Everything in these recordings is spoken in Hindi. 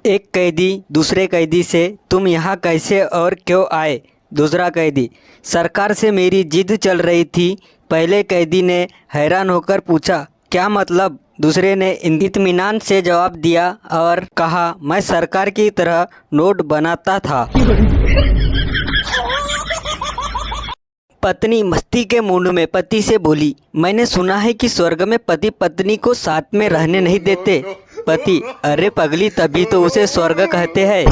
एक कैदी दूसरे कैदी से तुम यहाँ कैसे और क्यों आए। दूसरा कैदी, सरकार से मेरी जिद चल रही थी। पहले कैदी ने हैरान होकर पूछा, क्या मतलब। दूसरे ने इत्मीनान से जवाब दिया और कहा, मैं सरकार की तरह नोट बनाता था। पत्नी मस्ती के मूड में पति से बोली, मैंने सुना है कि स्वर्ग में पति पत्नी को साथ में रहने नहीं देते। पति, अरे पगली, तभी तो उसे स्वर्ग कहते हैं।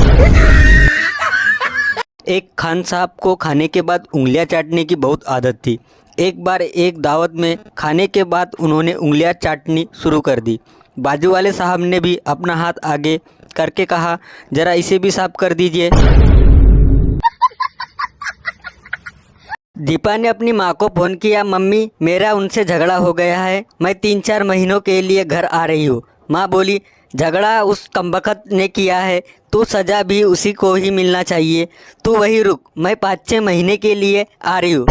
एक खान साहब को खाने के बाद उंगलियां चाटने की बहुत आदत थी। एक बार एक दावत में खाने के बाद उन्होंने उंगलियां चाटनी शुरू कर दी। बाजू वाले साहब ने भी अपना हाथ आगे करके कहा, जरा इसे भी साफ कर दीजिए। दीपा ने अपनी माँ को फ़ोन किया, मम्मी मेरा उनसे झगड़ा हो गया है, मैं 3-4 महीनों के लिए घर आ रही हूँ। माँ बोली, झगड़ा उस कमबख्त ने किया है तो सज़ा भी उसी को ही मिलना चाहिए। तू वही रुक, मैं 5-6 महीने के लिए आ रही हूँ।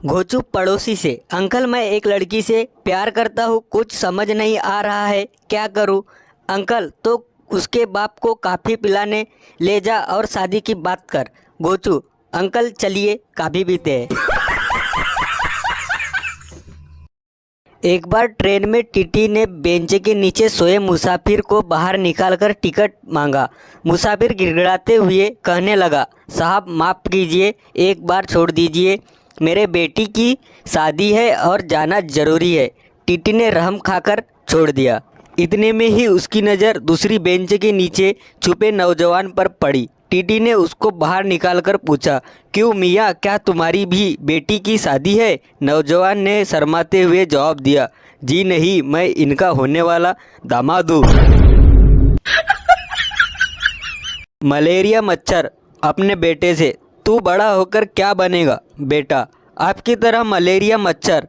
घोचू पड़ोसी से, अंकल मैं एक लड़की से प्यार करता हूँ, कुछ समझ नहीं आ रहा है, क्या करूँ। अंकल, तो उसके बाप को काफ़ी पिलाने ले जा और शादी की बात कर। गोचू, अंकल चलिए काफ़ी पीते हैं। एक बार ट्रेन में टीटी ने बेंच के नीचे सोए मुसाफिर को बाहर निकालकर टिकट मांगा। मुसाफिर गिड़गिड़ाते हुए कहने लगा, साहब माफ़ कीजिए, एक बार छोड़ दीजिए, मेरे बेटी की शादी है और जाना ज़रूरी है। टीटी ने रहम खाकर छोड़ दिया। इतने में ही उसकी नज़र दूसरी बेंच के नीचे छुपे नौजवान पर पड़ी। टीटी ने उसको बाहर निकालकर पूछा, क्यों मियाँ, क्या तुम्हारी भी बेटी की शादी है। नौजवान ने शर्माते हुए जवाब दिया, जी नहीं, मैं इनका होने वाला दामाद हूँ। मलेरिया मच्छर अपने बेटे से, तू बड़ा होकर क्या बनेगा बेटा। आपकी तरह मलेरिया मच्छर।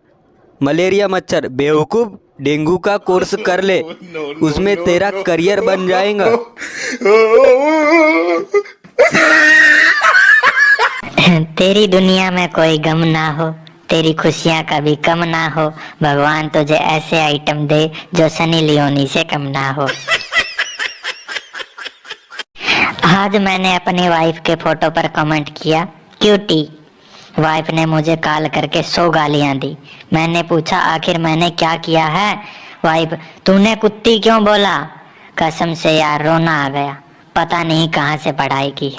मलेरिया मच्छर, बेवकूफ़, डेंगू का कोर्स कर ले, उसमें तेरा करियर बन जाएगा। तेरी दुनिया में कोई गम ना हो, तेरी खुशियाँ कभी कम ना हो, भगवान तुझे ऐसे आइटम दे जो सनी लियोनी से कम ना हो। आज मैंने अपनी वाइफ के फोटो पर कमेंट किया, क्यूटी। वाइफ ने मुझे कॉल करके 100 गालियां दी। मैंने पूछा, आखिर मैंने क्या किया है। वाइफ, तूने कुत्ती क्यों बोला। कसम से यार रोना आ गया, पता नहीं कहाँ से पढ़ाई की।